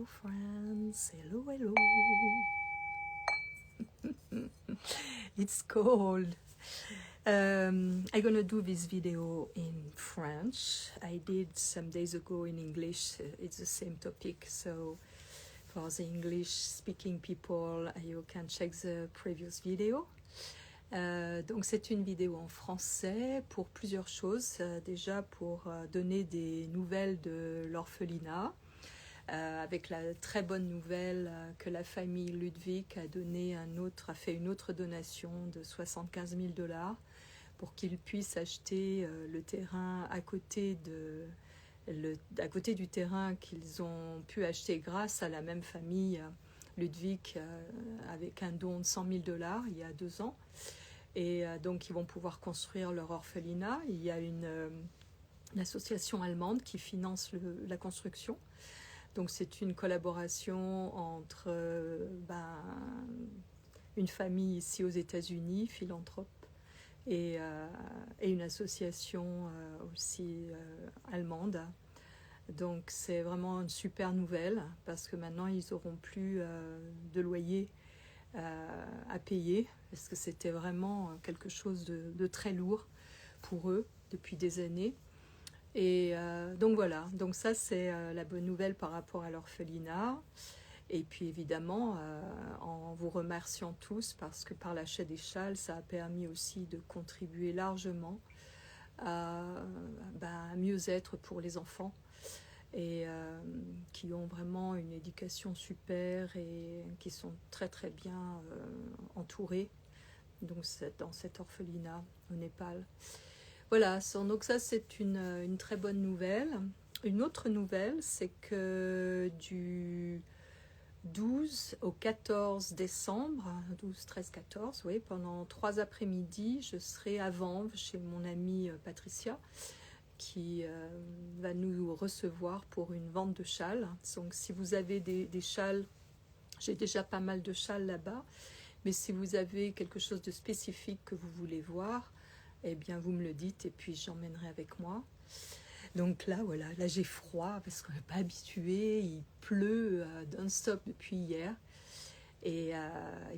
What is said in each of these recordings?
friends, hello, hello. It's cold. I'm gonna do this video in French. I did some days ago in English. It's the same topic, so for the English speaking people, you can check the previous video. Donc c'est une vidéo en français pour plusieurs choses. Déjà pour donner des nouvelles de l'orphelinat, avec la très bonne nouvelle que la famille Ludwig a fait une autre donation de 75 000 $ pour qu'ils puissent acheter le terrain à côté du terrain qu'ils ont pu acheter grâce à la même famille Ludwig, avec un don de 100 000 $ il y a 2 ans. Et donc ils vont pouvoir construire leur orphelinat. Il y a une association allemande qui finance la construction. Donc c'est une collaboration entre une famille ici aux États-Unis, philanthrope, et une association aussi allemande. Donc c'est vraiment une super nouvelle parce que maintenant ils n'auront plus de loyer à payer, parce que c'était vraiment quelque chose de très lourd pour eux depuis des années. Et donc voilà, donc ça c'est la bonne nouvelle par rapport à l'orphelinat. Et puis évidemment, en vous remerciant tous, parce que par l'achat des châles, ça a permis aussi de contribuer largement à un mieux-être pour les enfants, et qui ont vraiment une éducation super et qui sont très très bien entourés, donc dans cet orphelinat au Népal. Voilà, donc ça c'est une très bonne nouvelle. Une autre nouvelle, c'est que du 12 au 14 décembre, 12, 13, 14, oui, pendant 3 après-midi, je serai à Vanves chez mon amie Patricia, qui va nous recevoir pour une vente de châles. Donc si vous avez des châles, j'ai déjà pas mal de châles là-bas, mais si vous avez quelque chose de spécifique que vous voulez voir, eh bien vous me le dites et puis j'emmènerai avec moi. Donc là, voilà, là j'ai froid parce qu'on n'est pas habitué, il pleut non-stop depuis hier. Et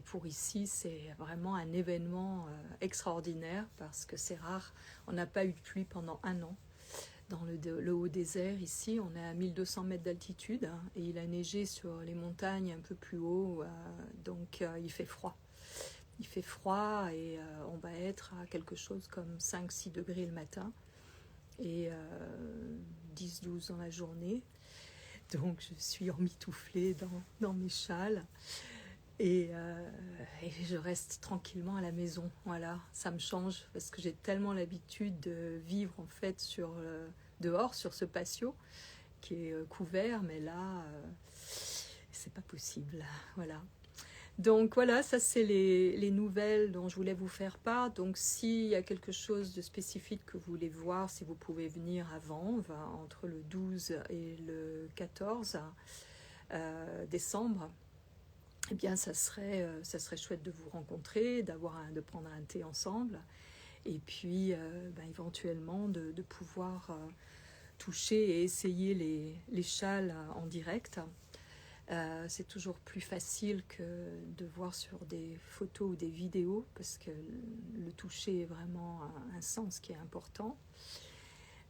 pour ici, c'est vraiment un événement extraordinaire parce que c'est rare. On n'a pas eu de pluie pendant 1 an. Dans le haut désert, ici, on est à 1200 mètres d'altitude, et il a neigé sur les montagnes un peu plus haut, donc il fait froid. Il fait froid et on va être à quelque chose comme 5-6 degrés le matin et 10-12 dans la journée. Donc je suis emmitouflée dans mes châles. Et je reste tranquillement à la maison. Voilà, ça me change parce que j'ai tellement l'habitude de vivre en fait dehors sur ce patio qui est couvert, mais là c'est pas possible. Voilà. Donc voilà, ça c'est les nouvelles dont je voulais vous faire part. Donc s'il y a quelque chose de spécifique que vous voulez voir, si vous pouvez venir à Vanves entre le 12 et le 14 décembre, eh bien ça serait chouette de vous rencontrer, de prendre un thé ensemble, et puis éventuellement de pouvoir toucher et essayer les châles en direct. C'est toujours plus facile que de voir sur des photos ou des vidéos, parce que le toucher est vraiment un sens qui est important.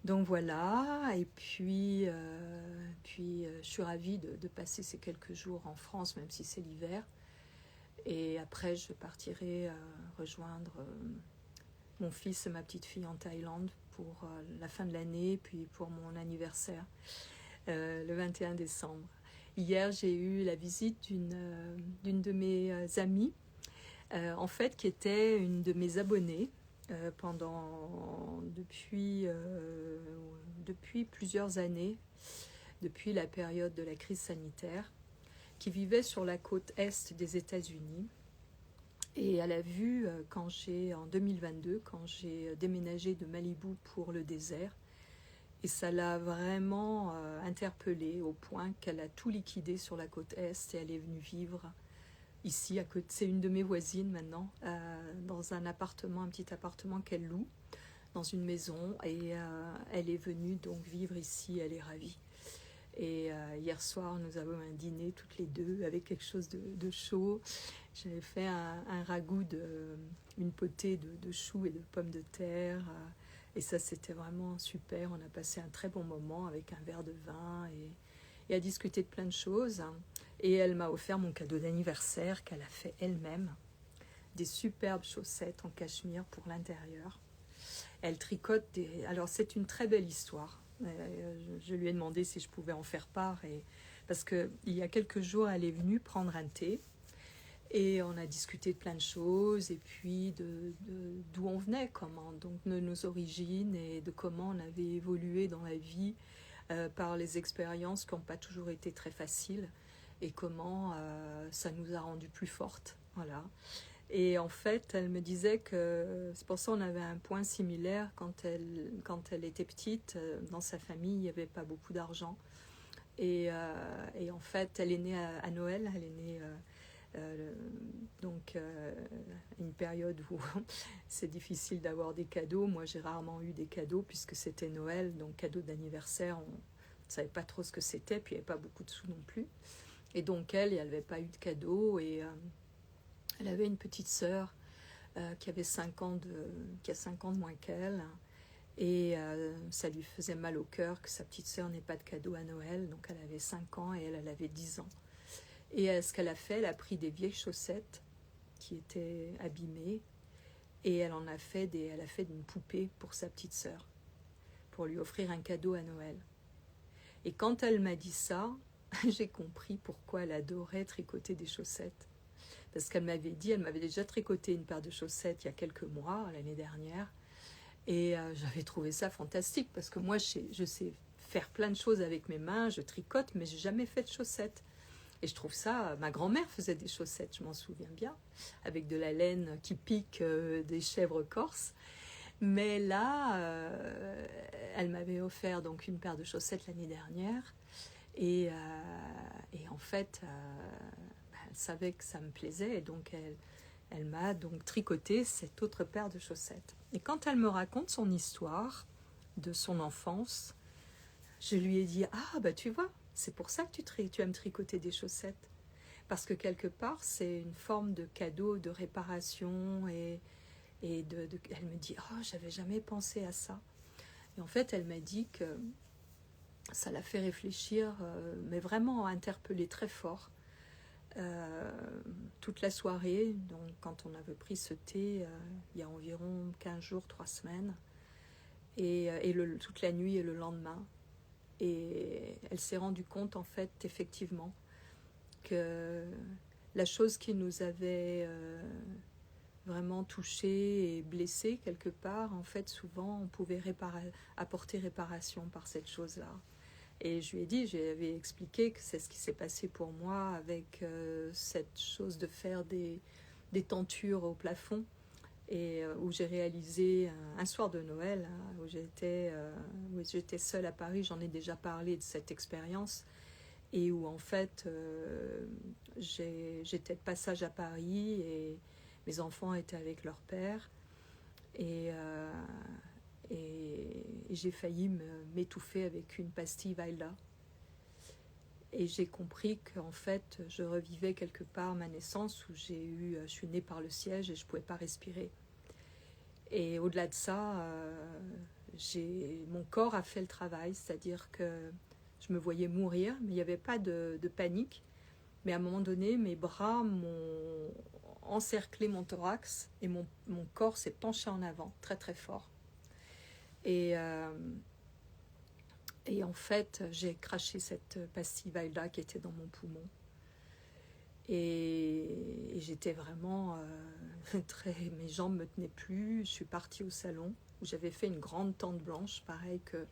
Donc voilà, et puis je suis ravie de passer ces quelques jours en France, même si c'est l'hiver. Et après, je partirai rejoindre mon fils et ma petite fille en Thaïlande pour la fin de l'année, puis pour mon anniversaire, le 21 décembre. Hier, j'ai eu la visite d'une de mes amies, en fait, qui était une de mes abonnées depuis plusieurs années, depuis la période de la crise sanitaire, qui vivait sur la côte est des États-Unis. Et elle a vu, en 2022, quand j'ai déménagé de Malibu pour le désert, et ça l'a vraiment interpellée au point qu'elle a tout liquidé sur la côte est et elle est venue vivre ici à côté. C'est une de mes voisines maintenant, dans un petit appartement qu'elle loue dans une maison, et elle est venue donc vivre ici. Elle est ravie. Et hier soir, nous avons un dîner toutes les deux avec quelque chose de chaud. J'avais fait un ragoût, une potée de choux et de pommes de terre. Et ça, c'était vraiment super. On a passé un très bon moment avec un verre de vin et à discuter de plein de choses. Et elle m'a offert mon cadeau d'anniversaire qu'elle a fait elle-même. Des superbes chaussettes en cachemire pour l'intérieur. Elle tricote des... Alors, c'est une très belle histoire. Je lui ai demandé si je pouvais en faire part. Parce qu'il y a quelques jours, elle est venue prendre un thé. Et on a discuté de plein de choses. Et puis, d'où on venait, donc de nos origines et de comment on avait évolué dans la vie par les expériences qui n'ont pas toujours été très faciles. Et comment ça nous a rendues plus fortes. Voilà. Et en fait, elle me disait que c'est pour ça qu'on avait un point similaire quand elle était petite. Dans sa famille, il n'y avait pas beaucoup d'argent. Et en fait, elle est née à Noël. Elle est née une période où c'est difficile d'avoir des cadeaux. Moi, j'ai rarement eu des cadeaux puisque c'était Noël. Donc, cadeau d'anniversaire, on ne savait pas trop ce que c'était. Puis, il n'y avait pas beaucoup de sous non plus. Et donc, elle n'avait pas eu de cadeau. Et... elle avait une petite sœur qui avait 5 ans qui a 5 ans de moins qu'elle. Et ça lui faisait mal au cœur que sa petite sœur n'ait pas de cadeau à Noël. Donc elle avait 5 ans et elle avait 10 ans. Et ce qu'elle a fait, elle a pris des vieilles chaussettes qui étaient abîmées. Et elle a fait une poupée pour sa petite sœur, pour lui offrir un cadeau à Noël. Et quand elle m'a dit ça, j'ai compris pourquoi elle adorait tricoter des chaussettes. Parce qu'elle m'avait dit, elle m'avait déjà tricoté une paire de chaussettes il y a quelques mois, l'année dernière. Et j'avais trouvé ça fantastique, parce que moi, je sais faire plein de choses avec mes mains, je tricote, mais je n'ai jamais fait de chaussettes. Et je trouve ça, ma grand-mère faisait des chaussettes, je m'en souviens bien, avec de la laine qui pique des chèvres corses. Mais là, elle m'avait offert donc une paire de chaussettes l'année dernière. Et en fait... elle savait que ça me plaisait et donc elle m'a donc tricoté cette autre paire de chaussettes. Et quand elle me raconte son histoire de son enfance, je lui ai dit « Ah, bah tu vois, c'est pour ça que tu aimes tricoter des chaussettes. » Parce que quelque part, c'est une forme de cadeau, de réparation et elle me dit « Oh, j'avais jamais pensé à ça. » Et en fait, elle m'a dit que ça l'a fait réfléchir, mais vraiment interpellé très fort. Toute la soirée, donc quand on avait pris ce thé il y a environ 15 jours, 3 semaines, et toute la nuit et le lendemain. Et elle s'est rendue compte, en fait, effectivement, que la chose qui nous avait vraiment touchée et blessée quelque part, en fait, souvent, on pouvait apporter réparation par cette chose-là. Et je lui ai dit, j'avais expliqué que c'est ce qui s'est passé pour moi avec cette chose de faire des tentures au plafond et où j'ai réalisé un soir de Noël où j'étais seule à Paris. J'en ai déjà parlé de cette expérience et où en fait j'étais de passage à Paris et mes enfants étaient avec leur père et j'ai failli m'étouffer avec une pastille Vailda. Et j'ai compris qu'en fait, je revivais quelque part ma naissance où je suis née par le siège et je ne pouvais pas respirer. Et au-delà de ça, mon corps a fait le travail, c'est-à-dire que je me voyais mourir, mais il n'y avait pas de panique. Mais à un moment donné, mes bras m'ont encerclé mon thorax et mon corps s'est penché en avant, très très fort. Et en fait, j'ai craché cette pastille Vailda qui était dans mon poumon. Et j'étais vraiment mes jambes me tenaient plus. Je suis partie au salon où j'avais fait une grande tente blanche, pareil que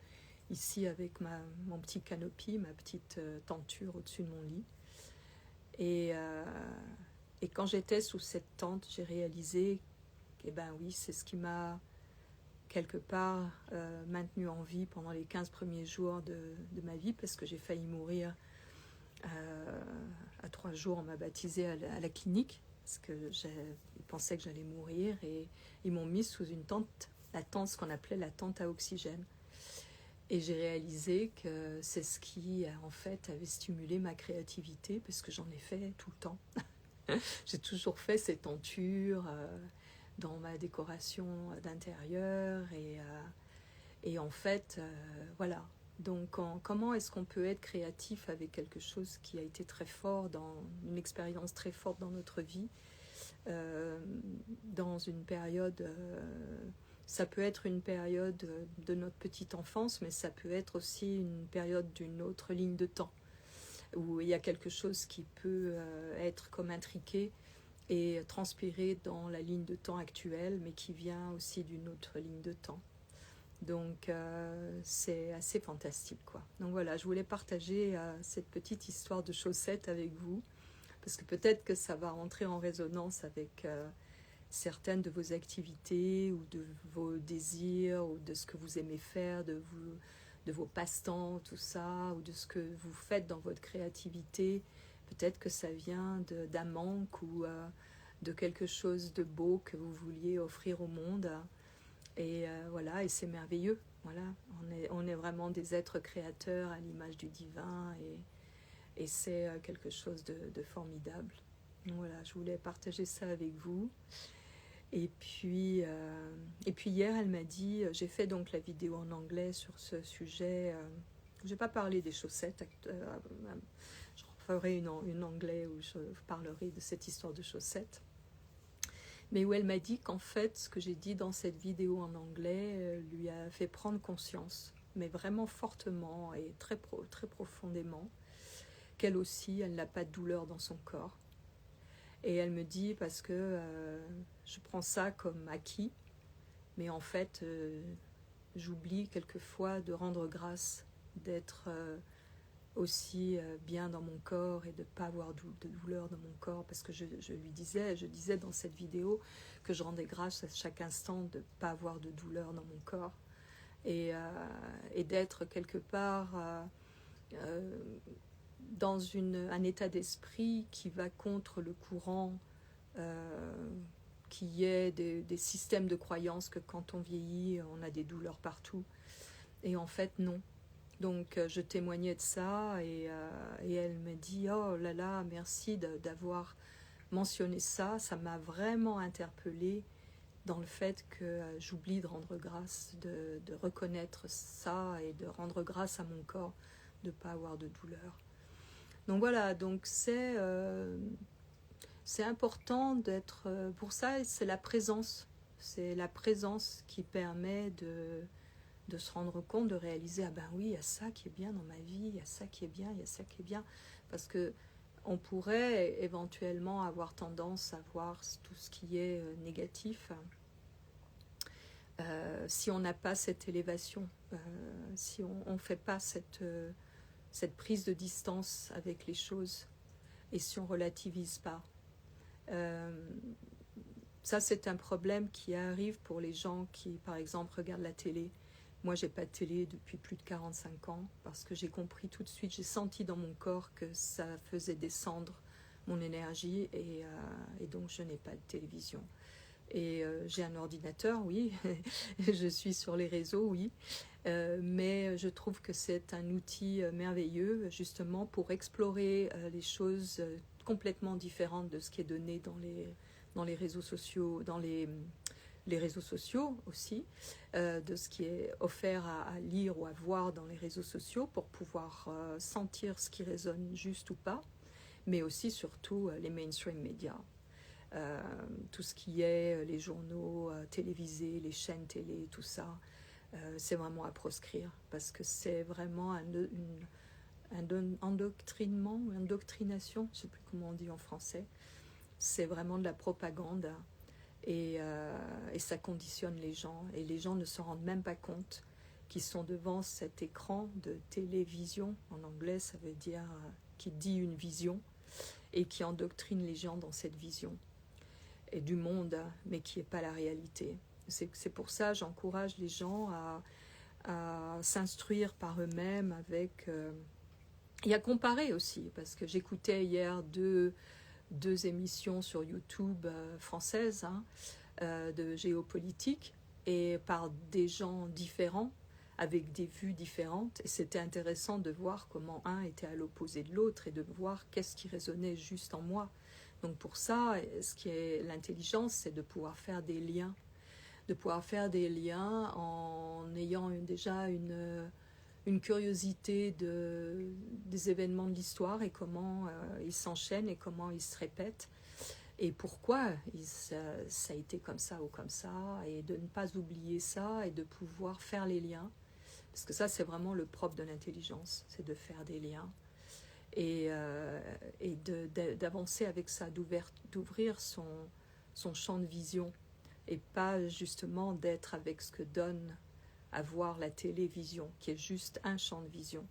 ici avec mon petit canopy, ma petite tenture au-dessus de mon lit. Et quand j'étais sous cette tente, j'ai réalisé que oui, c'est ce qui m'a quelque part maintenue en vie pendant les 15 premiers jours de ma vie, parce que j'ai failli mourir à 3 jours. On m'a baptisée à la clinique parce qu'ils pensaient que j'allais mourir et ils m'ont mise sous une tente, ce qu'on appelait la tente à oxygène. Et j'ai réalisé que c'est ce qui, en fait, avait stimulé ma créativité, parce que j'en ai fait tout le temps. J'ai toujours fait ces tentures dans ma décoration d'intérieur. Et en fait, voilà. Donc, comment est-ce qu'on peut être créatif avec quelque chose qui a été très fort, une expérience très forte dans notre vie, dans une période... ça peut être une période de notre petite enfance, mais ça peut être aussi une période d'une autre ligne de temps, où il y a quelque chose qui peut être comme intriqué et transpirer dans la ligne de temps actuelle, mais qui vient aussi d'une autre ligne de temps. Donc c'est assez fantastique, quoi. Donc voilà, je voulais partager cette petite histoire de chaussettes avec vous, parce que peut-être que ça va rentrer en résonance avec certaines de vos activités ou de vos désirs ou de ce que vous aimez faire, de vos passe-temps, tout ça, ou de ce que vous faites dans votre créativité. Peut-être que ça vient d'un manque ou de quelque chose de beau que vous vouliez offrir au monde. Et voilà, et c'est merveilleux. Voilà, on est vraiment des êtres créateurs à l'image du divin, et c'est quelque chose de formidable. Donc voilà, je voulais partager ça avec vous. Et puis hier, elle m'a dit, j'ai fait donc la vidéo en anglais sur ce sujet. Je n'ai pas parlé des chaussettes. Je ferai une anglais où je parlerai de cette histoire de chaussettes. Mais où elle m'a dit qu'en fait, ce que j'ai dit dans cette vidéo en anglais lui a fait prendre conscience, mais vraiment fortement et très profondément, qu'elle aussi, elle n'a pas de douleur dans son corps. Et elle me dit, parce que je prends ça comme acquis, mais en fait, j'oublie quelquefois de rendre grâce, d'être aussi bien dans mon corps et de ne pas avoir de douleur dans mon corps, parce que je disais dans cette vidéo que je rendais grâce à chaque instant de ne pas avoir de douleur dans mon corps, et d'être quelque part dans un état d'esprit qui va contre le courant, qui est des systèmes de croyances que quand on vieillit, on a des douleurs partout. Et en fait, non. Donc, je témoignais de ça, et elle me dit « Oh là là, merci d'avoir mentionné ça. Ça m'a vraiment interpellée dans le fait que j'oublie de rendre grâce, de reconnaître ça et de rendre grâce à mon corps de ne pas avoir de douleur. » Donc voilà, donc c'est important d'être... pour ça, c'est la présence. C'est la présence qui permet de se rendre compte, de réaliser, ah ben oui, il y a ça qui est bien dans ma vie, il y a ça qui est bien, il y a ça qui est bien. Parce que on pourrait éventuellement avoir tendance à voir tout ce qui est négatif si on n'a pas cette élévation, si on ne fait pas cette prise de distance avec les choses, et si on ne relativise pas. Ça, c'est un problème qui arrive pour les gens qui, par exemple, regardent la télé. Moi, je n'ai pas de télé depuis plus de 45 ans, parce que j'ai compris tout de suite, j'ai senti dans mon corps que ça faisait descendre mon énergie, et donc je n'ai pas de télévision. Et j'ai un ordinateur, oui, je suis sur les réseaux, oui, mais je trouve que c'est un outil merveilleux, justement, pour explorer les choses complètement différentes de ce qui est donné dans les réseaux sociaux, dans les réseaux sociaux aussi, de ce qui est offert à lire ou à voir dans les réseaux sociaux, pour pouvoir sentir ce qui résonne juste ou pas, mais aussi surtout les mainstream médias. Tout ce qui est les journaux télévisés, les chaînes télé, tout ça, c'est vraiment à proscrire, parce que c'est vraiment un endoctrinement, une indoctrination, je ne sais plus comment on dit en français. C'est vraiment de la propagande, et ça conditionne les gens, et les gens ne se rendent même pas compte qu'ils sont devant cet écran de télévision. En anglais, ça veut dire qui dit une vision, et qui endoctrine les gens dans cette vision et du monde, mais qui n'est pas la réalité. C'est pour ça que j'encourage les gens à s'instruire par eux-mêmes avec... et à comparer aussi, parce que j'écoutais hier deux émissions sur YouTube françaises, de géopolitique, et par des gens différents, avec des vues différentes. Et c'était intéressant de voir comment un était à l'opposé de l'autre et de voir qu'est-ce qui résonnait juste en moi. Donc pour ça, ce qui est l'intelligence, c'est de pouvoir faire des liens. De pouvoir faire des liens en ayant déjà une curiosité des événements de l'histoire et comment ils s'enchaînent et comment ils se répètent. Et pourquoi ça a été comme ça ou comme ça, et de ne pas oublier ça et de pouvoir faire les liens. Parce que ça, c'est vraiment le propre de l'intelligence, c'est de faire des liens. Et d'avancer avec ça, d'ouvrir son champ de vision et pas justement d'être avec ce que donne à voir la télévision, qui est juste un champ de vision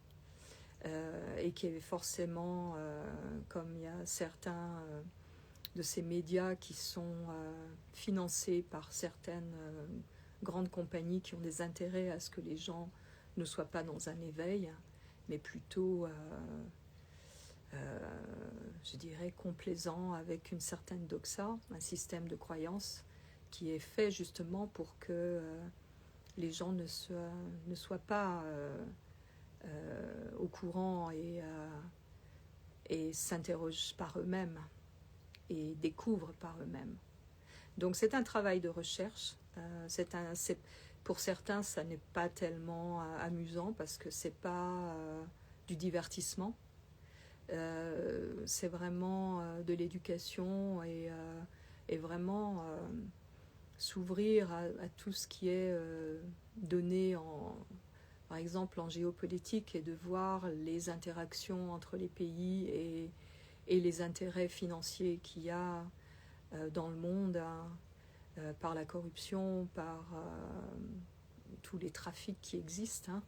et qui est forcément, comme il y a certains de ces médias qui sont financés par certaines grandes compagnies qui ont des intérêts à ce que les gens ne soient pas dans un éveil, mais plutôt je dirais complaisant avec une certaine doxa, un système de croyance qui est fait justement pour que les gens ne soient pas au courant et s'interrogent par eux-mêmes et découvrent par eux-mêmes. Donc c'est un travail de recherche. Pour certains, ça n'est pas tellement amusant parce que c'est pas du divertissement. C'est vraiment de l'éducation et vraiment s'ouvrir à tout ce qui est donné par exemple en géopolitique, et de voir les interactions entre les pays et les intérêts financiers qu'il y a dans le monde, par la corruption, par tous les trafics qui existent,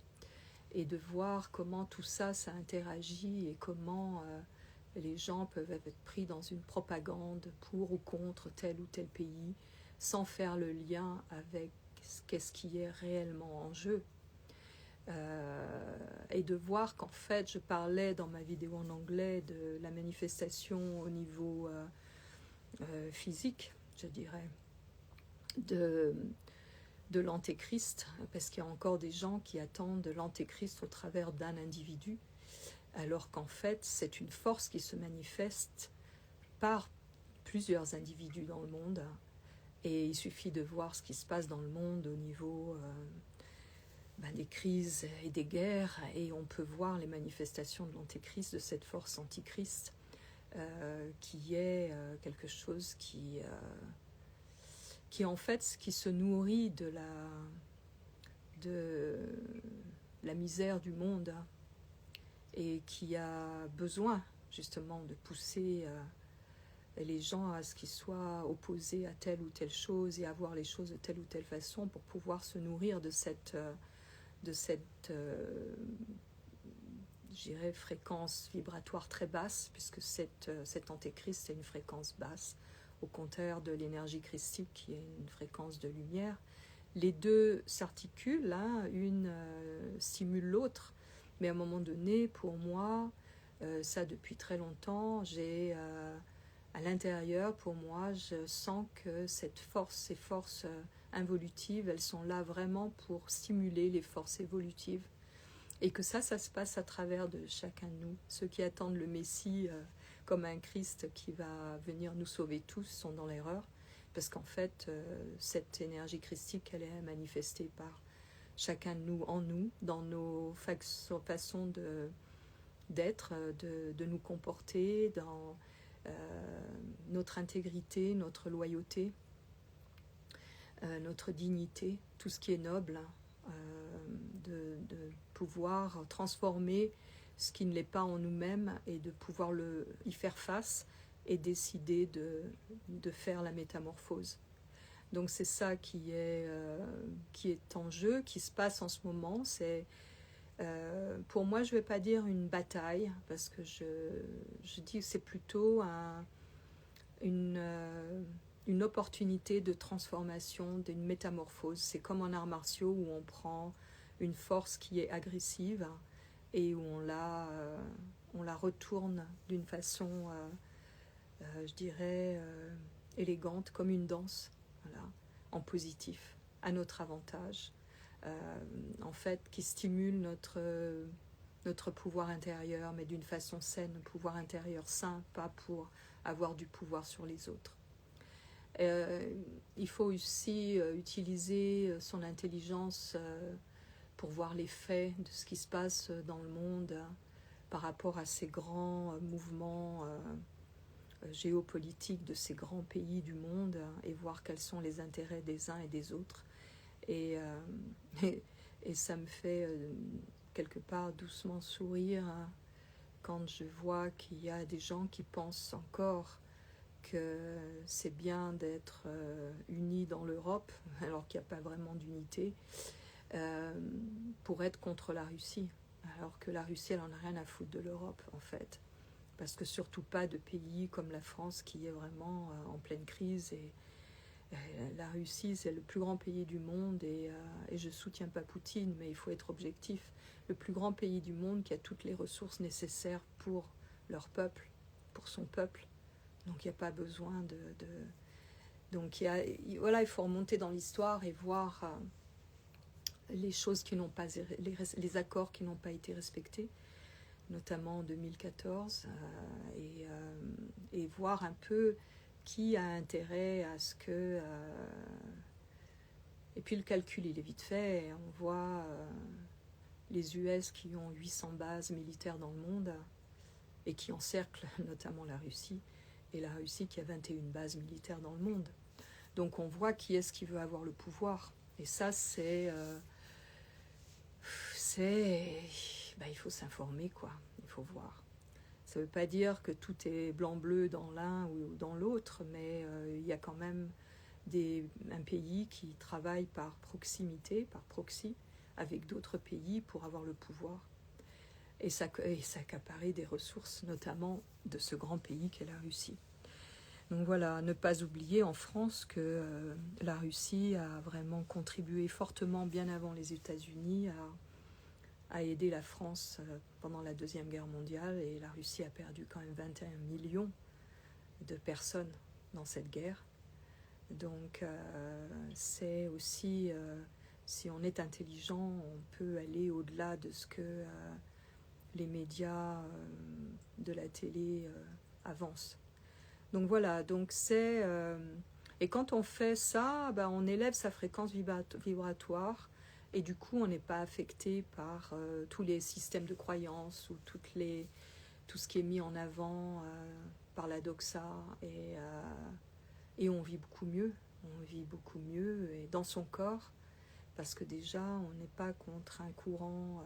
et de voir comment tout ça, ça interagit et comment les gens peuvent être pris dans une propagande pour ou contre tel ou tel pays sans faire le lien avec qu'est-ce qui est réellement en jeu. Et de voir qu'en fait, je parlais dans ma vidéo en anglais de la manifestation au niveau physique, je dirais, de l'antéchrist, parce qu'il y a encore des gens qui attendent de l'antéchrist au travers d'un individu, alors qu'en fait, c'est une force qui se manifeste par plusieurs individus dans le monde. Et il suffit de voir ce qui se passe dans le monde au niveau des crises et des guerres, et on peut voir les manifestations de l'antéchrist, de cette force antichrist, qui est quelque chose qui en fait qui se nourrit de la misère du monde et qui a besoin justement de pousser les gens à ce qu'ils soient opposés à telle ou telle chose et à voir les choses de telle ou telle façon pour pouvoir se nourrir de cette je dirais fréquence vibratoire très basse, puisque cet antéchrist c'est une fréquence basse, au contraire de l'énergie christique qui est une fréquence de lumière. Les deux s'articulent, une stimule l'autre, mais à un moment donné, pour moi, ça depuis très longtemps, j'ai à l'intérieur, pour moi, je sens que ces forces involutives, elles sont là vraiment pour stimuler les forces évolutives. Et que ça se passe à travers de chacun de nous. Ceux qui attendent le Messie comme un Christ qui va venir nous sauver tous sont dans l'erreur, parce qu'en fait, cette énergie christique, elle est manifestée par chacun de nous, en nous, dans nos façons d'être, de nous comporter, dans notre intégrité, notre loyauté, notre dignité, tout ce qui est noble, de pouvoir transformer ce qui ne l'est pas en nous-mêmes et de pouvoir y faire face et décider de faire la métamorphose. Donc c'est ça qui est en jeu, qui se passe en ce moment. C'est pour moi, je ne vais pas dire une bataille, parce que je dis que c'est plutôt une opportunité de transformation, d'une métamorphose. C'est comme en arts martiaux où on prend une force qui est agressive et où on la retourne d'une façon, je dirais, élégante, comme une danse, voilà, en positif, à notre avantage. en fait, qui stimule notre pouvoir intérieur, mais d'une façon saine, un pouvoir intérieur sain, pas pour avoir du pouvoir sur les autres. Il faut aussi utiliser son intelligence pour voir les faits de ce qui se passe dans le monde par rapport à ces grands mouvements géopolitiques de ces grands pays du monde et voir quels sont les intérêts des uns et des autres. Et ça me fait quelque part doucement sourire quand je vois qu'il y a des gens qui pensent encore que c'est bien d'être unis dans l'Europe, alors qu'il n'y a pas vraiment d'unité, pour être contre la Russie, alors que la Russie, elle en a rien à foutre de l'Europe, en fait. Parce que surtout pas de pays comme la France qui est vraiment en pleine crise. Et la Russie, c'est le plus grand pays du monde et je ne soutiens pas Poutine, mais il faut être objectif. Le plus grand pays du monde qui a toutes les ressources nécessaires pour leur peuple, pour son peuple. Donc il n'y a pas besoin de... Donc voilà, il faut remonter dans l'histoire et voir les choses qui n'ont pas... les accords qui n'ont pas été respectés, notamment en 2014, et voir un peu qui a intérêt à ce que... Et puis le calcul, il est vite fait. On voit les US qui ont 800 bases militaires dans le monde et qui encerclent notamment la Russie, et la Russie qui a 21 bases militaires dans le monde. Donc on voit qui est-ce qui veut avoir le pouvoir. Et ça, il faut s'informer, quoi. Il faut voir. Ça ne veut pas dire que tout est blanc-bleu dans l'un ou dans l'autre, mais il y a quand même un pays qui travaille par proximité, par proxy, avec d'autres pays pour avoir le pouvoir et s'accaparer des ressources, notamment de ce grand pays qu'est la Russie. Donc voilà, ne pas oublier en France que la Russie a vraiment contribué fortement, bien avant les États-Unis, à aider la France pendant la Deuxième Guerre mondiale, et la Russie a perdu quand même 21 millions de personnes dans cette guerre. Donc c'est aussi, si on est intelligent, on peut aller au-delà de ce que les médias de la télé avancent. Donc voilà, donc c'est... et quand on fait ça, on élève sa fréquence vibratoire, et du coup on n'est pas affecté par tous les systèmes de croyances ou tout ce qui est mis en avant par la doxa, et on vit beaucoup mieux. On vit beaucoup mieux et dans son corps, parce que déjà on n'est pas contre un courant,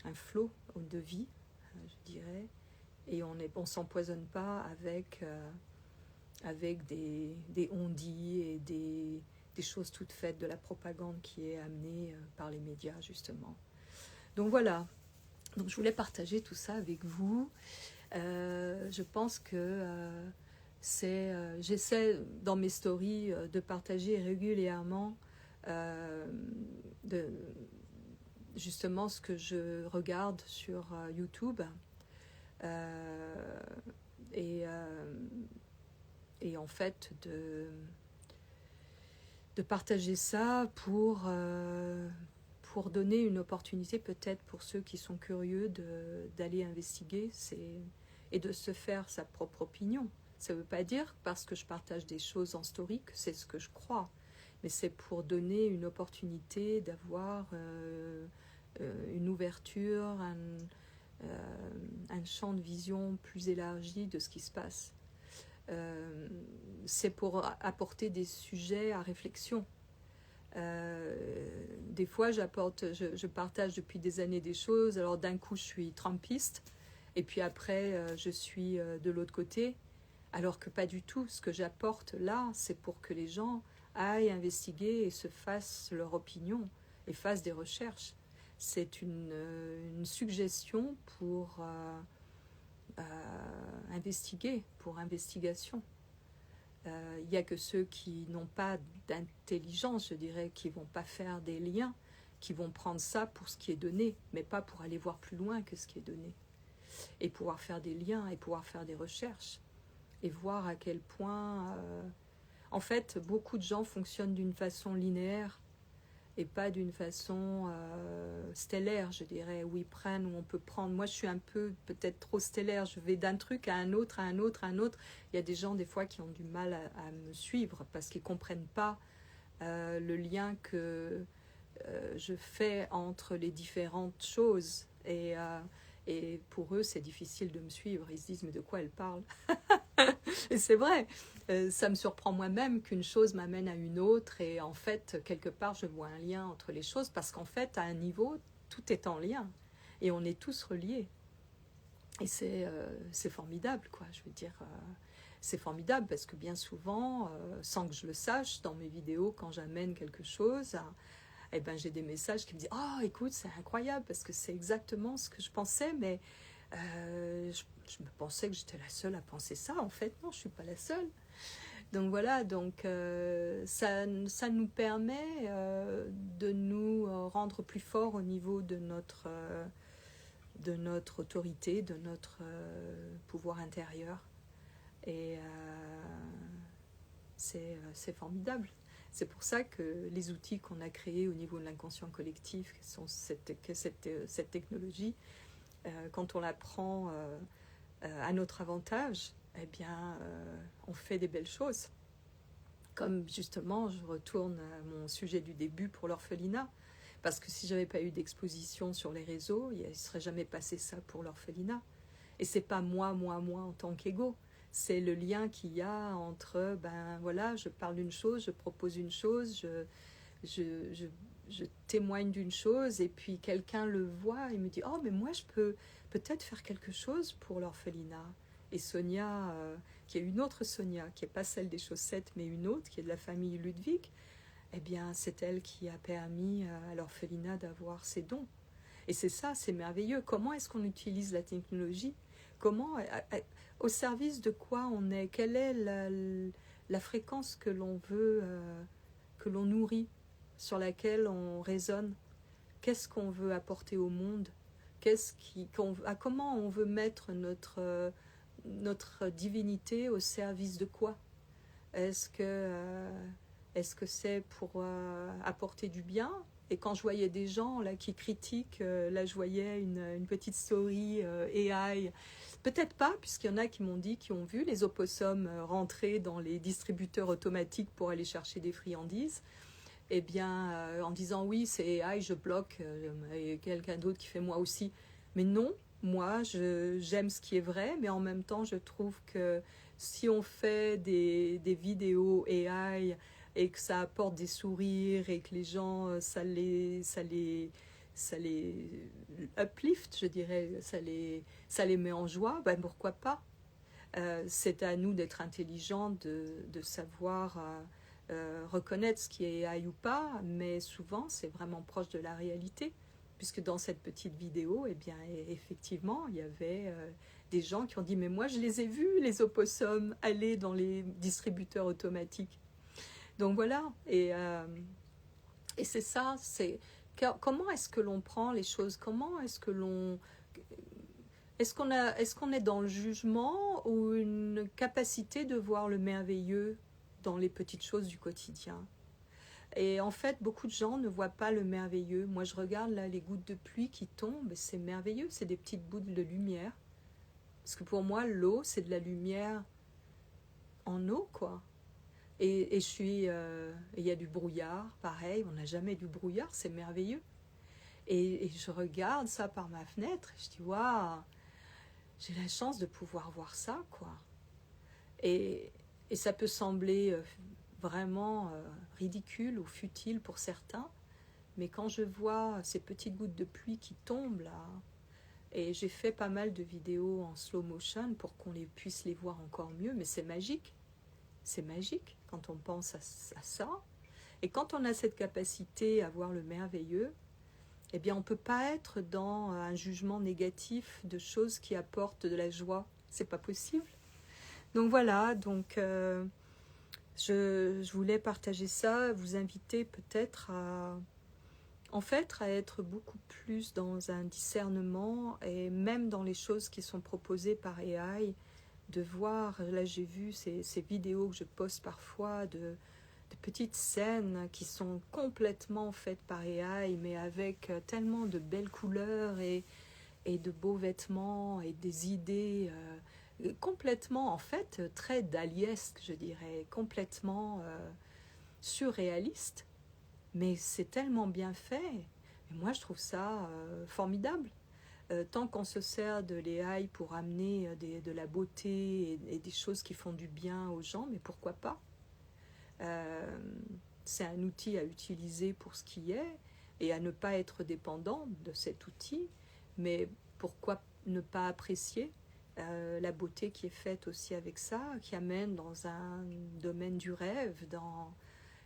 un flot de vie, je dirais, et on ne s'empoisonne pas avec des on-dit et des choses toutes faites, de la propagande qui est amenée par les médias, justement. Donc voilà, donc je voulais partager tout ça avec vous. Je pense que j'essaie dans mes stories de partager régulièrement justement ce que je regarde sur YouTube, et en fait de partager ça pour donner une opportunité peut-être pour ceux qui sont curieux d'aller investiguer et de se faire sa propre opinion. Ça ne veut pas dire parce que je partage des choses en story que c'est ce que je crois, mais c'est pour donner une opportunité d'avoir une ouverture, un champ de vision plus élargi de ce qui se passe. C'est pour apporter des sujets à réflexion. Des fois je partage depuis des années des choses, alors d'un coup je suis trumpiste et puis après je suis de l'autre côté, alors que pas du tout. Ce que j'apporte là, c'est pour que les gens aillent investiguer et se fassent leur opinion et fassent des recherches. C'est une suggestion pour investiguer, pour investigation. Il n'y a que ceux qui n'ont pas d'intelligence, je dirais, qui ne vont pas faire des liens, qui vont prendre ça pour ce qui est donné, mais pas pour aller voir plus loin que ce qui est donné. Et pouvoir faire des liens, et pouvoir faire des recherches, et voir à quel point... en fait, beaucoup de gens fonctionnent d'une façon linéaire. et pas d'une façon stellaire, je dirais, où ils prennent, où on peut prendre. Moi, je suis un peu peut-être trop stellaire, je vais d'un truc à un autre, à un autre, à un autre. Il y a des gens, des fois, qui ont du mal à me suivre parce qu'ils ne comprennent pas le lien que je fais entre les différentes choses. Et pour eux, c'est difficile de me suivre. Ils se disent, mais de quoi elle parle? Et c'est vrai, ça me surprend moi-même qu'une chose m'amène à une autre. Et en fait, quelque part, je vois un lien entre les choses parce qu'en fait, à un niveau, tout est en lien. Et on est tous reliés. Et c'est formidable, quoi. Je veux dire, c'est formidable parce que bien souvent, sans que je le sache, dans mes vidéos, quand j'amène quelque chose, eh ben, j'ai des messages qui me disent « Oh, écoute, c'est incroyable parce que c'est exactement ce que je pensais, mais je me pensais que j'étais la seule à penser ça. En fait, non, je ne suis pas la seule. » Donc voilà, donc, ça nous permet de nous rendre plus forts au niveau de notre autorité, de notre pouvoir intérieur. Et c'est formidable. C'est pour ça que les outils qu'on a créés au niveau de l'inconscient collectif, qui sont cette technologie, quand on la prend à notre avantage, eh bien, on fait des belles choses. Comme justement, je retourne à mon sujet du début pour l'orphelinat. Parce que si je n'avais pas eu d'exposition sur les réseaux, il ne serait jamais passé ça pour l'orphelinat. Et c'est pas moi en tant qu'ego. C'est le lien qu'il y a entre, ben voilà, je parle d'une chose, je propose une chose, je témoigne d'une chose, et puis quelqu'un le voit et me dit, oh mais moi je peux peut-être faire quelque chose pour l'orphelinat. Et Sonia, qui est une autre Sonia, qui n'est pas celle des chaussettes, mais une autre, qui est de la famille Ludwig, eh bien c'est elle qui a permis à l'orphelinat d'avoir ses dons. Et c'est ça, c'est merveilleux. Comment est-ce qu'on utilise la technologie? Comment, au service de quoi on est? Quelle est la fréquence que l'on veut, que l'on nourrit, sur laquelle on résonne? Qu'est-ce qu'on veut apporter au monde? Comment on veut mettre notre divinité au service de quoi? Est-ce que c'est pour apporter du bien? Et quand je voyais des gens là qui critiquent, là je voyais une petite story AI, peut-être pas, puisqu'il y en a qui m'ont dit, qui ont vu les opossums rentrer dans les distributeurs automatiques pour aller chercher des friandises, et bien en disant oui c'est AI, je bloque, et quelqu'un d'autre qui fait moi aussi. Mais non, moi j'aime ce qui est vrai, mais en même temps je trouve que si on fait des vidéos AI et que ça apporte des sourires et que les gens, ça les uplift, je dirais, ça les met en joie, ben pourquoi pas? C'est à nous d'être intelligents, de savoir reconnaître ce qui est AI ou pas, mais souvent c'est vraiment proche de la réalité, puisque dans cette petite vidéo, eh bien, effectivement, il y avait des gens qui ont dit « Mais moi, je les ai vus, les opossums, aller dans les distributeurs automatiques. » Donc voilà, et c'est ça, comment est-ce que l'on prend les choses? Comment est-ce que l'on... Est-ce qu'on est dans le jugement ou une capacité de voir le merveilleux dans les petites choses du quotidien? Et en fait, beaucoup de gens ne voient pas le merveilleux. Moi, je regarde là les gouttes de pluie qui tombent, et c'est merveilleux, c'est des petites boules de lumière. Parce que pour moi, l'eau, c'est de la lumière en eau, quoi. Et il y a du brouillard, pareil, on n'a jamais du brouillard, c'est merveilleux. Et je regarde ça par ma fenêtre, et je dis, waouh, j'ai la chance de pouvoir voir ça, quoi. Et ça peut sembler vraiment ridicule ou futile pour certains, mais quand je vois ces petites gouttes de pluie qui tombent là, et j'ai fait pas mal de vidéos en slow motion pour qu'on puisse les voir encore mieux, mais c'est magique quand on pense à ça. Et quand on a cette capacité à voir le merveilleux, eh bien on ne peut pas être dans un jugement négatif de choses qui apportent de la joie. C'est pas possible. Donc voilà, donc je voulais partager ça, vous inviter peut-être à être beaucoup plus dans un discernement, et même dans les choses qui sont proposées par AI, de voir, là j'ai vu ces vidéos que je poste parfois de petites scènes qui sont complètement faites par AI, mais avec tellement de belles couleurs et de beaux vêtements et des idées complètement, en fait, très daliesques, je dirais, complètement surréalistes. Mais c'est tellement bien fait. Et moi, je trouve ça formidable. Tant qu'on se sert de l'AI pour amener de la beauté et des choses qui font du bien aux gens, mais pourquoi pas? Euh, c'est un outil à utiliser pour ce qui est et à ne pas être dépendant de cet outil, mais pourquoi ne pas apprécier la beauté qui est faite aussi avec ça, qui amène dans un domaine du rêve,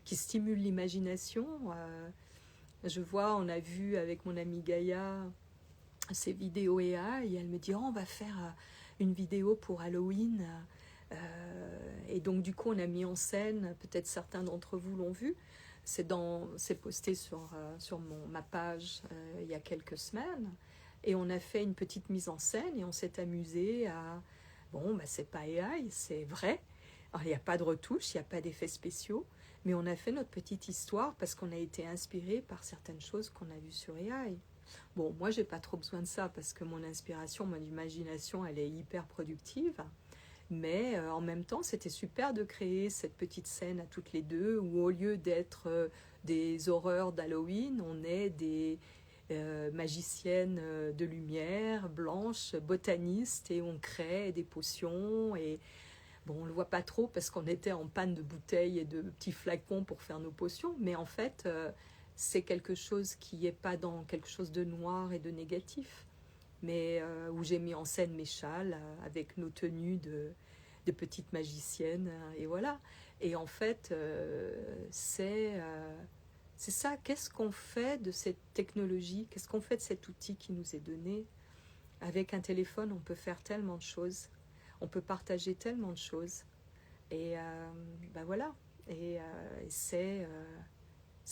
qui stimule l'imagination. Je vois, on a vu avec mon amie Gaïa ces vidéos AI, et elle me dit oh, on va faire une vidéo pour Halloween. Et donc du coup on a mis en scène, peut-être certains d'entre vous l'ont vu, c'est posté sur ma page il y a quelques semaines, et on a fait une petite mise en scène et on s'est amusé à bon bah c'est pas AI, c'est vrai. Alors, il n'y a pas de retouche, il n'y a pas d'effets spéciaux, mais on a fait notre petite histoire parce qu'on a été inspiré par certaines choses qu'on a vues sur AI. Bon, moi j'ai pas trop besoin de ça parce que mon inspiration, mon imagination, elle est hyper productive. Mais en même temps, c'était super de créer cette petite scène à toutes les deux où au lieu d'être des horreurs d'Halloween, on est des magiciennes de lumière, blanches, botanistes, et on crée des potions. Et bon, on ne le voit pas trop parce qu'on était en panne de bouteilles et de petits flacons pour faire nos potions, mais en fait, c'est quelque chose qui n'est pas dans quelque chose de noir et de négatif, mais où j'ai mis en scène mes châles avec nos tenues de petites magiciennes, et voilà. Et en fait, c'est ça. Qu'est-ce qu'on fait de cette technologie? Qu'est-ce qu'on fait de cet outil qui nous est donné? Avec un téléphone, on peut faire tellement de choses. On peut partager tellement de choses. Et ben voilà. Et c'est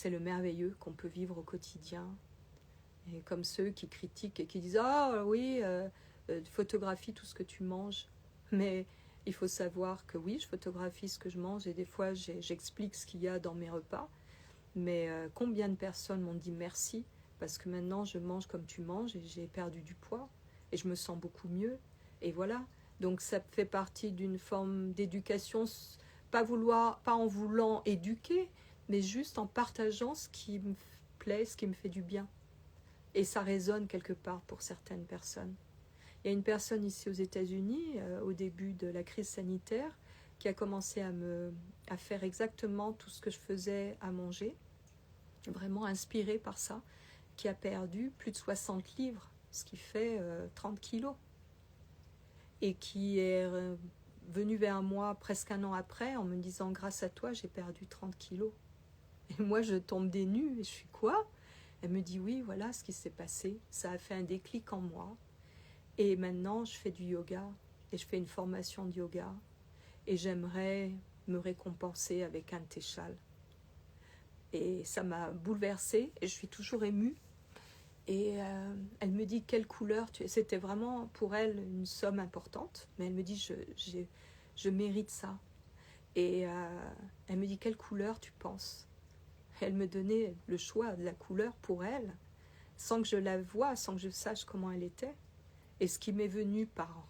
le merveilleux qu'on peut vivre au quotidien. Et comme ceux qui critiquent et qui disent ah oui, photographie tout ce que tu manges. Mais il faut savoir que oui, je photographie ce que je mange et des fois j'explique ce qu'il y a dans mes repas. Mais combien de personnes m'ont dit merci parce que maintenant je mange comme tu manges et j'ai perdu du poids et je me sens beaucoup mieux. Et voilà. Donc ça fait partie d'une forme d'éducation, pas en voulant éduquer, mais juste en partageant ce qui me plaît, ce qui me fait du bien. Et ça résonne quelque part pour certaines personnes. Il y a une personne ici aux États-Unis, au début de la crise sanitaire, qui a commencé à faire exactement tout ce que je faisais à manger, vraiment inspirée par ça, qui a perdu plus de 60 livres, ce qui fait 30 kilos, et qui est venue vers moi presque un an après en me disant « Grâce à toi, j'ai perdu 30 kilos ». Et moi, je tombe des nues et je suis « Quoi ?» Elle me dit « Oui, voilà ce qui s'est passé. Ça a fait un déclic en moi. Et maintenant, je fais du yoga et je fais une formation de yoga et j'aimerais me récompenser avec un de tes châles. » Et ça m'a bouleversée et je suis toujours émue. Et elle me dit quelle couleur tu es. C'était vraiment pour elle une somme importante, mais elle me dit je mérite ça. Et elle me dit quelle couleur tu penses. Elle me donnait le choix de la couleur pour elle, sans que je la voie, sans que je sache comment elle était. Et ce qui m'est venu par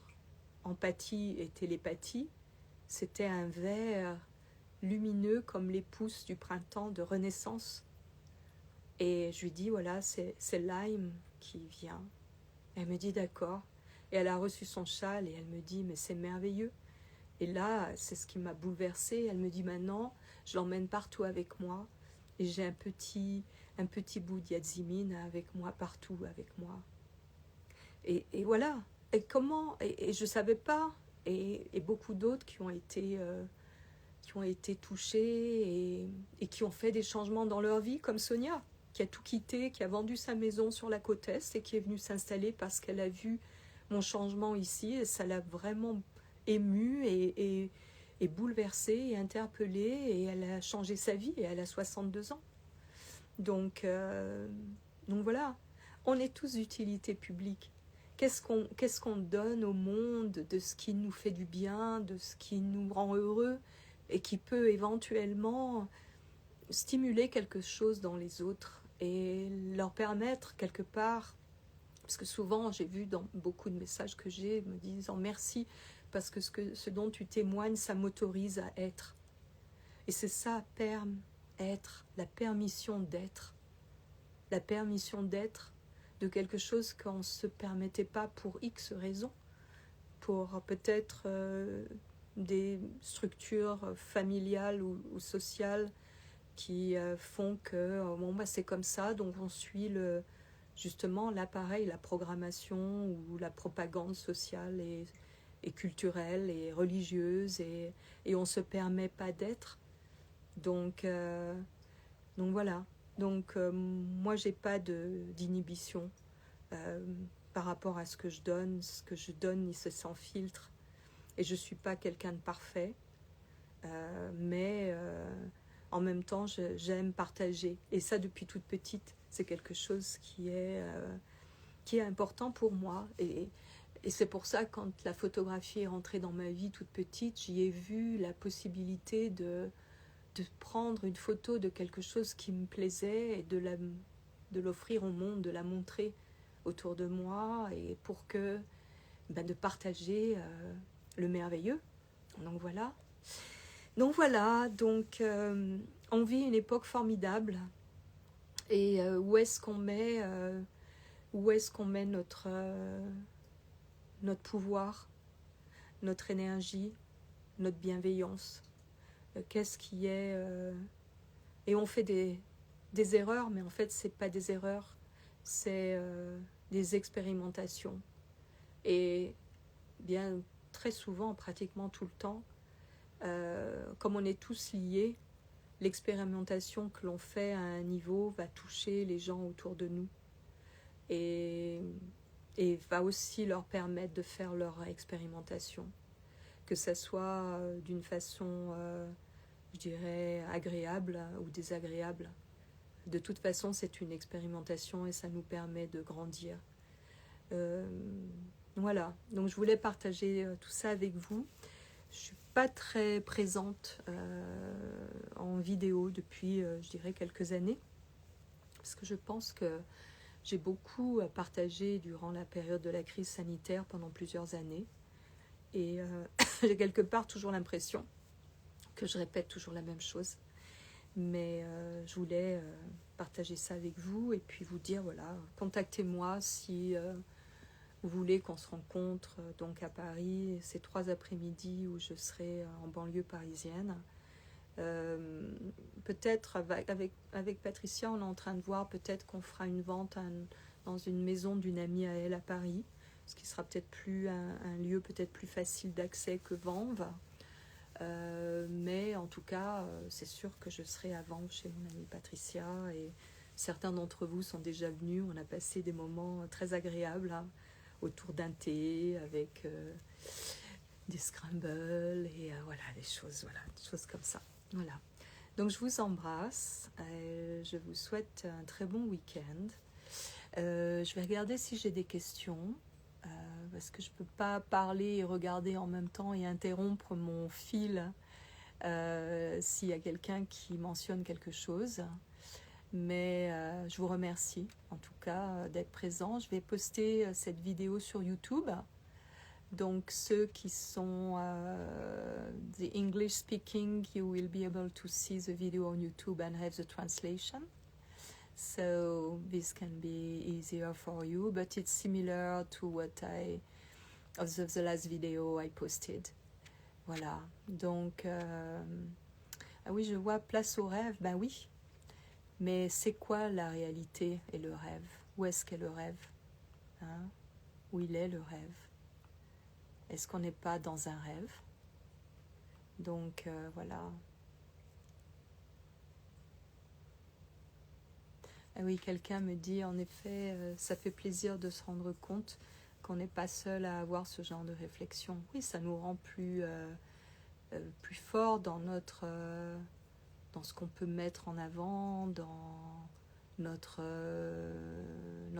empathie et télépathie, c'était un vert lumineux comme les pousses du printemps de renaissance. Et je lui dis, voilà, c'est Lime qui vient. Elle me dit, d'accord. Et elle a reçu son châle et elle me dit, mais c'est merveilleux. Et là, c'est ce qui m'a bouleversée. Elle me dit, maintenant, je l'emmène partout avec moi. Et j'ai un petit bout d'Yadzimine avec moi, partout avec moi. Et voilà. Et comment, et je ne savais pas. Et beaucoup d'autres qui ont été touchés et qui ont fait des changements dans leur vie, comme Sonia, qui a tout quitté, qui a vendu sa maison sur la côte Est et qui est venue s'installer parce qu'elle a vu mon changement ici et ça l'a vraiment émue et bouleversée et interpellée et elle a changé sa vie et elle a 62 ans. Donc voilà, on est tous d'utilité publique. Qu'est-ce qu'on donne au monde de ce qui nous fait du bien, de ce qui nous rend heureux et qui peut éventuellement stimuler quelque chose dans les autres et leur permettre quelque part, parce que souvent j'ai vu dans beaucoup de messages que j'ai me disant merci parce que ce dont tu témoignes, ça m'autorise à être. Et c'est ça, être, la permission d'être. La permission d'être de quelque chose qu'on ne se permettait pas pour X raisons, pour peut-être des structures familiales ou sociales qui font que bon, bah, c'est comme ça, donc on suit justement l'appareil, la programmation ou la propagande sociale et culturelle et religieuse et on ne se permet pas d'être. Donc voilà. Donc moi j'ai pas d'inhibition par rapport à ce que je donne. Ce que je donne, c'est sans filtre. Et je suis pas quelqu'un de parfait, mais en même temps j'aime partager. Et ça depuis toute petite, c'est quelque chose qui est important pour moi. Et c'est pour ça quand la photographie est rentrée dans ma vie toute petite, j'y ai vu la possibilité de prendre une photo de quelque chose qui me plaisait et de l'offrir au monde, de la montrer autour de moi et pour que de partager le merveilleux. Donc voilà. Donc on vit une époque formidable et où est-ce qu'on met notre pouvoir, notre énergie, notre bienveillance. Qu'est-ce qui est et on fait des erreurs, mais en fait c'est pas des erreurs, c'est des expérimentations. Et bien très souvent, pratiquement tout le temps, comme on est tous liés, l'expérimentation que l'on fait à un niveau va toucher les gens autour de nous et va aussi leur permettre de faire leur expérimentation, que ça soit d'une façon je dirais agréable ou désagréable. De toute façon, c'est une expérimentation et ça nous permet de grandir. Voilà, donc je voulais partager tout ça avec vous. Je ne suis pas très présente en vidéo depuis, je dirais, quelques années, parce que je pense que j'ai beaucoup partagé durant la période de la crise sanitaire pendant plusieurs années. Et j'ai quelque part toujours l'impression que je répète toujours la même chose. Mais je voulais partager ça avec vous et puis vous dire, voilà, contactez-moi si vous voulez qu'on se rencontre donc à Paris ces 3 après-midi où je serai en banlieue parisienne. Peut-être avec Patricia, on est en train de voir peut-être qu'on fera une vente dans une maison d'une amie à elle à Paris, ce qui sera peut-être plus un lieu peut-être plus facile d'accès que Vanves. Mais en tout cas, c'est sûr que je serai à Vanves chez mon amie Patricia et certains d'entre vous sont déjà venus. On a passé des moments très agréables autour d'un thé avec des scrambles et voilà, des choses comme ça. Voilà. Donc je vous embrasse, je vous souhaite un très bon week-end. Je vais regarder si j'ai des questions, parce que je ne peux pas parler et regarder en même temps et interrompre mon fil s'il y a quelqu'un qui mentionne quelque chose. Mais je vous remercie en tout cas d'être présent. Je vais poster cette vidéo sur YouTube. Donc ceux qui sont the English speaking, you will be able to see the video on YouTube and have the translation. So this can be easier for you, but it's similar to what of the last video I posted. Voilà. Donc ah oui, je vois place au rêve. Ben oui. Mais c'est quoi la réalité et le rêve? Où est-ce qu'est le rêve? Où il est le rêve? Est-ce qu'on n'est pas dans un rêve? Donc voilà. Ah oui, quelqu'un me dit en effet, ça fait plaisir de se rendre compte qu'on n'est pas seul à avoir ce genre de réflexion. Oui, ça nous rend plus fort dans dans ce qu'on peut mettre en avant, dans notre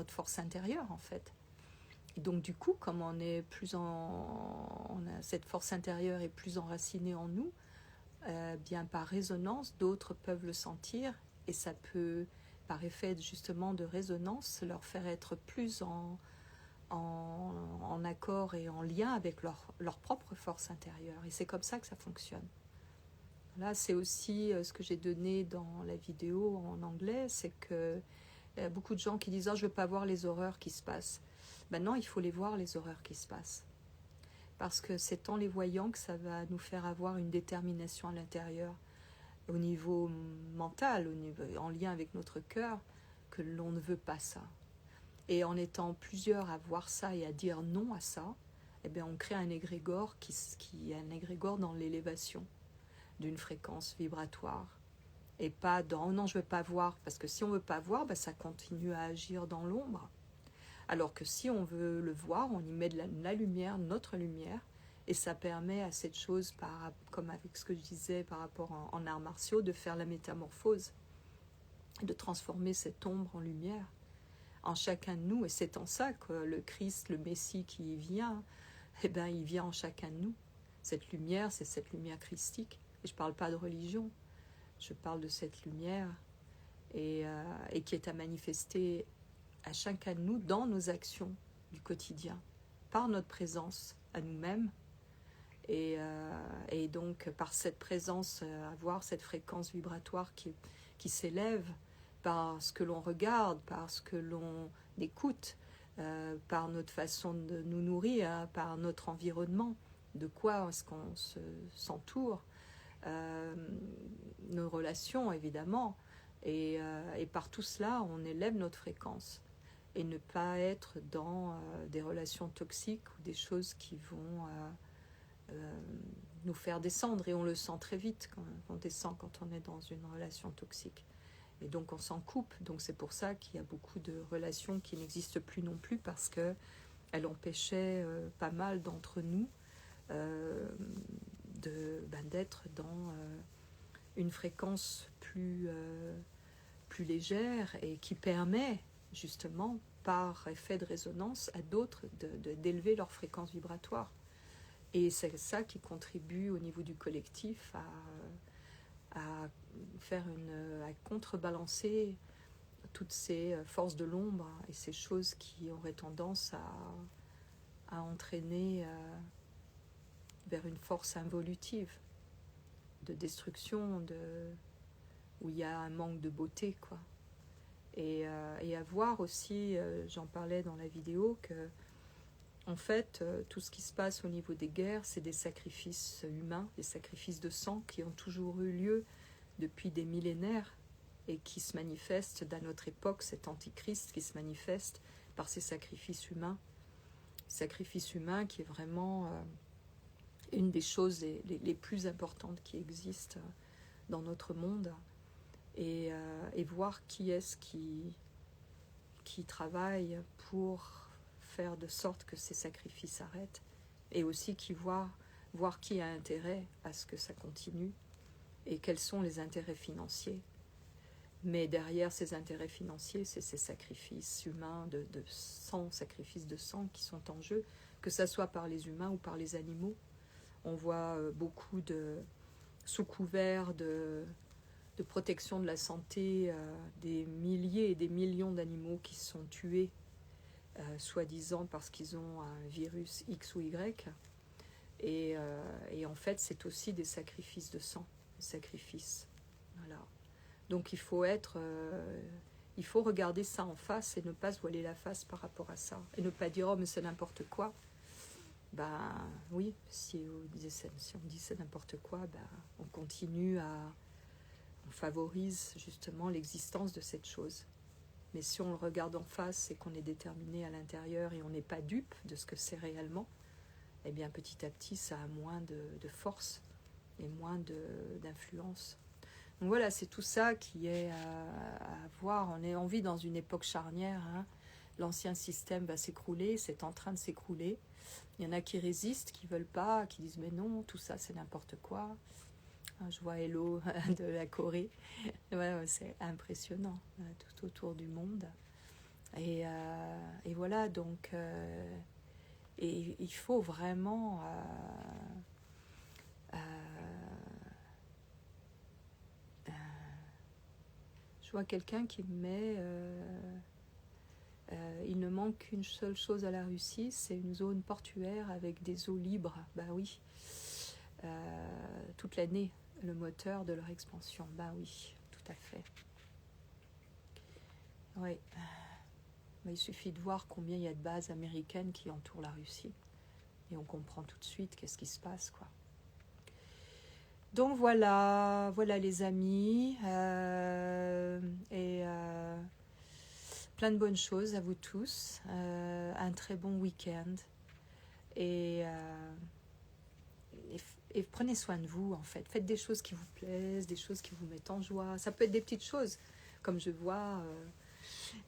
force intérieure en fait. Et donc du coup, comme cette force intérieure est plus enracinée en nous, bien par résonance, d'autres peuvent le sentir et ça peut, par effet justement de résonance, leur faire être plus en accord et en lien avec leur propre force intérieure. Et c'est comme ça que ça fonctionne. Là, c'est aussi ce que j'ai donné dans la vidéo en anglais, c'est que il y a beaucoup de gens qui disent « Oh, je ne veux pas voir les horreurs qui se passent ». Maintenant, il faut les voir, les horreurs qui se passent. Parce que c'est en les voyant que ça va nous faire avoir une détermination à l'intérieur, au niveau mental, en lien avec notre cœur, que l'on ne veut pas ça. Et en étant plusieurs à voir ça et à dire non à ça, eh bien on crée un égrégore qui est un égrégore dans l'élévation d'une fréquence vibratoire. Et pas dans « non, je ne veux pas voir », parce que si on ne veut pas voir, ça continue à agir dans l'ombre. Alors que si on veut le voir, on y met de la lumière, notre lumière, et ça permet à cette chose, comme avec ce que je disais par rapport en arts martiaux, de faire la métamorphose, de transformer cette ombre en lumière en chacun de nous. Et c'est en ça que le Christ, le Messie qui vient, eh bien, il vient en chacun de nous. Cette lumière, c'est cette lumière christique. Et je ne parle pas de religion, je parle de cette lumière et qui est à manifester à chacun de nous dans nos actions du quotidien, par notre présence à nous-mêmes et donc par cette présence, avoir cette fréquence vibratoire qui s'élève par ce que l'on regarde, par ce que l'on écoute, par notre façon de nous nourrir, par notre environnement, de quoi est-ce qu'on s'entoure, nos relations évidemment, et par tout cela on élève notre fréquence. Et ne pas être dans des relations toxiques ou des choses qui vont nous faire descendre. Et on le sent très vite quand on descend, quand on est dans une relation toxique. Et donc on s'en coupe. Donc c'est pour ça qu'il y a beaucoup de relations qui n'existent plus non plus, parce qu'elles empêchaient pas mal d'entre nous d'être dans une fréquence plus légère et qui permet justement, par effet de résonance, à d'autres d'élever leur fréquence vibratoire. Et c'est ça qui contribue au niveau du collectif à contrebalancer toutes ces forces de l'ombre et ces choses qui auraient tendance à entraîner vers une force involutive de destruction, où il y a un manque de beauté, quoi. Et à voir aussi, j'en parlais dans la vidéo, que en fait, tout ce qui se passe au niveau des guerres, c'est des sacrifices humains, des sacrifices de sang qui ont toujours eu lieu depuis des millénaires et qui se manifestent dans notre époque, cet antichrist qui se manifeste par ces sacrifices humains qui est vraiment une des choses les plus importantes qui existent dans notre monde. Et voir qui est-ce qui travaille pour faire de sorte que ces sacrifices s'arrêtent, et aussi voir qui a intérêt à ce que ça continue et quels sont les intérêts financiers. Mais derrière ces intérêts financiers, c'est ces sacrifices humains de sang, sacrifices de sang qui sont en jeu, que ça soit par les humains ou par les animaux. On voit beaucoup sous couvert de protection de la santé, des milliers et des millions d'animaux qui sont tués, soi-disant parce qu'ils ont un virus X ou Y. Et en fait, c'est aussi des sacrifices de sang, des sacrifices. Voilà. Donc il faut regarder ça en face et ne pas se voiler la face par rapport à ça. Et ne pas dire « Oh, mais c'est n'importe quoi ». Ben oui, si on dit c'est n'importe quoi, on continue on favorise justement l'existence de cette chose. Mais si on le regarde en face et qu'on est déterminé à l'intérieur et on n'est pas dupe de ce que c'est réellement, eh bien petit à petit ça a moins de force et moins d'influence. Donc voilà, c'est tout ça qui est à voir. On vit dans une époque charnière, hein. L'ancien système va s'écrouler, c'est en train de s'écrouler. Il y en a qui résistent, qui ne veulent pas, qui disent mais non, tout ça c'est n'importe quoi. Je vois Hello de la Corée. Ouais, c'est impressionnant, tout autour du monde. Et voilà, donc et il faut vraiment Je vois quelqu'un qui met... il ne manque qu'une seule chose à la Russie, c'est une zone portuaire avec des eaux libres. Bah oui, toute l'année, le moteur de leur expansion. Bah oui, tout à fait. Oui. Bah, il suffit de voir combien il y a de bases américaines qui entourent la Russie. Et on comprend tout de suite qu'est-ce qui se passe, quoi. Donc voilà les amis. Plein de bonnes choses à vous tous. Un très bon week-end. Et prenez soin de vous, en fait. Faites des choses qui vous plaisent, des choses qui vous mettent en joie. Ça peut être des petites choses, comme je vois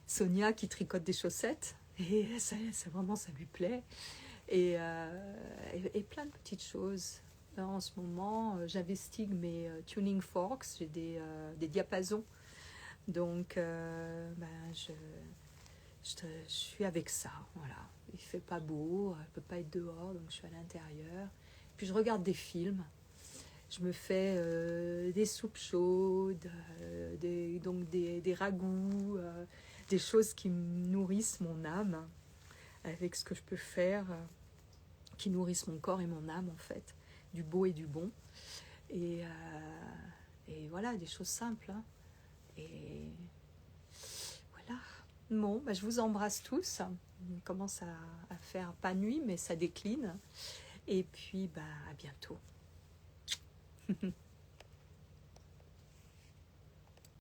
Sonia qui tricote des chaussettes. Et ça vraiment, ça lui plaît. Et plein de petites choses. En ce moment, j'investigue mes tuning forks. J'ai des diapasons. Donc, je suis avec ça, voilà. Il fait pas beau, je peux pas être dehors, donc je suis à l'intérieur. Puis je regarde des films. Je me fais des soupes chaudes, des ragoûts, des choses qui nourrissent mon âme, avec ce que je peux faire, qui nourrissent mon corps et mon âme, en fait, du beau et du bon. Et voilà, des choses simples, hein. Et voilà. Bon, je vous embrasse tous. On commence à faire, pas nuit, mais ça décline. Et puis, à bientôt.